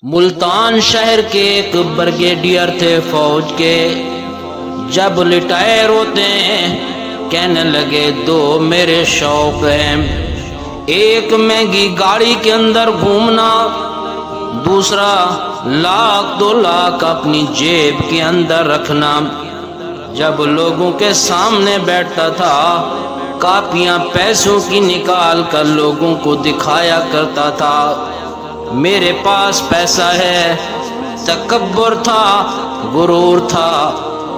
ملتان شہر کے ایک بریگیڈیئر تھے فوج کے، جب ریٹائر ہوتے ہیں کہنے لگے دو میرے شوق ہیں، ایک مہنگی گاڑی کے اندر گھومنا، دوسرا لاکھ دو لاکھ اپنی جیب کے اندر رکھنا۔ جب لوگوں کے سامنے بیٹھتا تھا کاپیاں پیسوں کی نکال کر لوگوں کو دکھایا کرتا تھا، میرے پاس پیسہ ہے۔ تکبر تھا، غرور تھا۔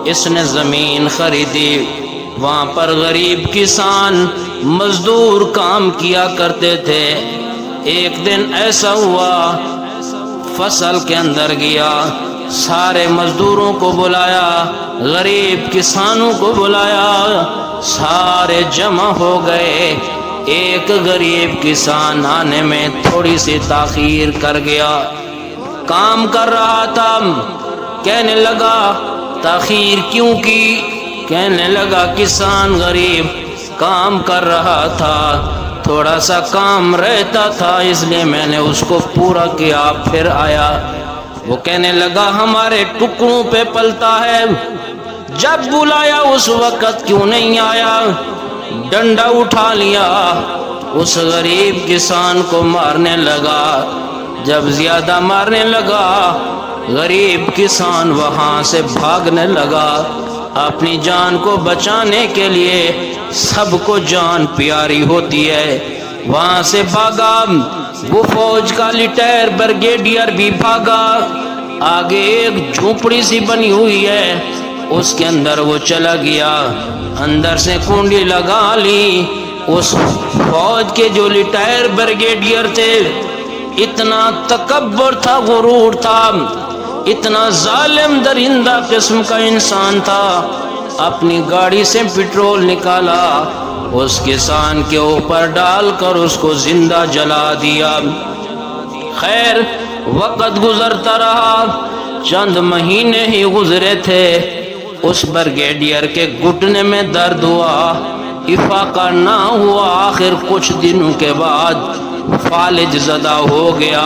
اس نے زمین خریدی، وہاں پر غریب کسان مزدور کام کیا کرتے تھے۔ ایک دن ایسا ہوا فصل کے اندر گیا، سارے مزدوروں کو بلایا، غریب کسانوں کو بلایا، سارے جمع ہو گئے۔ ایک غریب کسان آنے میں تھوڑی سی تاخیر کر گیا، کام کر رہا تھا، کہنے لگا تاخیر کیوں کی؟ کہنے لگا کسان غریب کام کر رہا تھا، تھوڑا سا کام رہتا تھا اس لیے میں نے اس کو پورا کیا پھر آیا۔ وہ کہنے لگا ہمارے ٹکڑوں پہ پلتا ہے، جب بلایا اس وقت کیوں نہیں آیا؟ ڈنڈا اٹھا لیا، اس غریب کسان کو مارنے لگا۔ جب زیادہ مارنے لگا غریب کسان وہاں سے بھاگنے لگا۔ اپنی جان کو بچانے کے لیے سب کو جان پیاری ہوتی ہے، وہاں سے بھاگا۔ وہ فوج کا ریٹائر بریگیڈیئر بھی بھاگا۔ آگے ایک جھونپڑی سی بنی ہوئی ہے، اس کے اندر وہ چلا گیا، اندر سے کنڈی لگا لی۔ اس فوج کے جو ریٹائر بریگیڈیئر تھے، اتنا تکبر تھا، غرور تھا، اتنا ظالم درندہ قسم کا انسان تھا، اپنی گاڑی سے پٹرول نکالا، اس کسان کے اوپر ڈال کر اس کو زندہ جلا دیا۔ خیر وقت گزرتا رہا، چند مہینے ہی گزرے تھے، اس بریگیڈیئر کے گھٹنے میں درد ہوا، افاقہ نہ ہوا، آخر کچھ دنوں کے بعد فالج زدہ ہو گیا،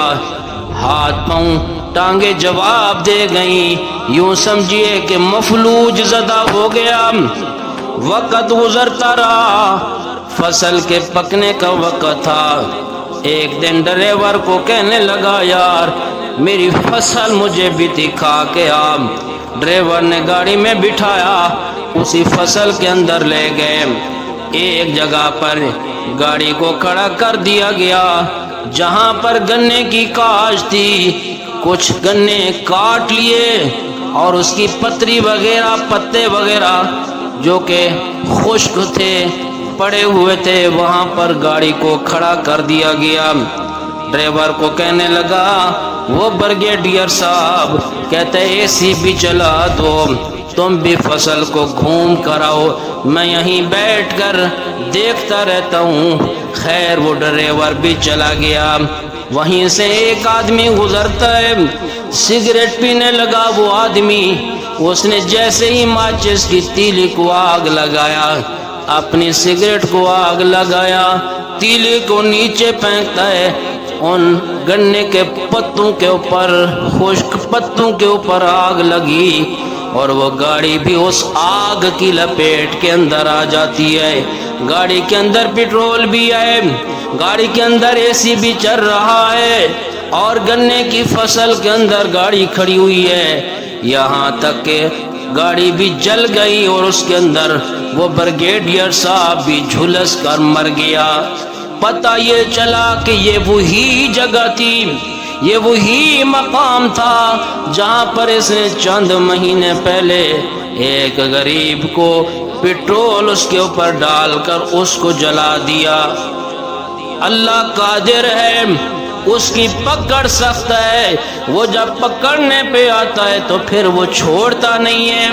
ہاتھ پاؤں ٹانگیں جواب دے گئیں، یوں سمجھیے کہ مفلوج زدہ ہو گیا۔ وقت گزرتا رہا، فصل کے پکنے کا وقت تھا۔ ایک دن ڈرائیور کو کہنے لگا یار میری فصل مجھے بھی دکھا کے آ۔ ڈرائیور نے گاڑی میں بٹھایا، اسی فصل کے اندر لے گئے۔ ایک جگہ پر گاڑی کو کھڑا کر دیا گیا جہاں پر گنے کی کاشت تھی، کچھ گنے کاٹ لیے اور اس کی پتری وغیرہ پتے وغیرہ جو کہ خشک تھے پڑے ہوئے تھے وہاں پر گاڑی کو کھڑا کر دیا گیا۔ ڈرائیور کو کہنے لگا وہ بریگیڈیئر صاحب کہتے اے سی بھی چلا دو، تم بھی فصل کو گھوم کر آؤ، میں یہیں بیٹھ کر دیکھتا رہتا ہوں۔ خیر وہ ڈرائیور بھی چلا گیا۔ وہیں سے ایک آدمی گزرتا ہے، سگریٹ پینے لگا وہ آدمی، اس نے جیسے ہی ماچس کی تیلی کو آگ لگایا، اپنی سگریٹ کو آگ لگایا، تیلی کو نیچے پھینکتا ہے، ان گنے کے پتوں کے اوپر، خشک پتوں کے اوپر آگ لگی اور وہ گاڑی بھی اس آگ کی لپیٹ کے اندر آ جاتی ہے۔ گاڑی کے اندر پٹرول بھی ہے، گاڑی کے اندر اے سی بھی چل رہا ہے اور گنے کی فصل کے اندر گاڑی کھڑی ہوئی ہے، یہاں تک کہ گاڑی بھی جل گئی اور اس کے اندر وہ بریگیڈیئر صاحب بھی جھلس کر مر گیا۔ پتہ یہ چلا کہ یہ وہی جگہ تھی، یہ وہی مقام تھا جہاں پر اس نے چند مہینے پہلے ایک غریب کو پٹرول اس کے اوپر ڈال کر اس کو جلا دیا۔ اللہ قادر ہے، اس کی پکڑ سخت ہے، وہ جب پکڑنے پہ آتا ہے تو پھر وہ چھوڑتا نہیں ہے۔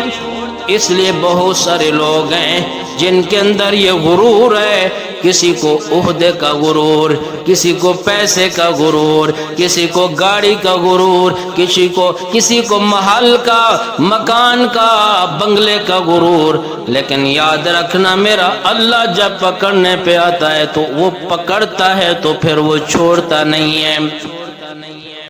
اس لیے بہت سارے لوگ ہیں جن کے اندر یہ غرور ہے، کسی کو عہدے کا غرور، کسی کو پیسے کا غرور، کسی کو گاڑی کا غرور، کسی کو محل کا، مکان کا، بنگلے کا غرور۔ لیکن یاد رکھنا میرا اللہ جب پکڑنے پہ آتا ہے تو وہ پکڑتا ہے تو پھر وہ چھوڑتا نہیں ہے۔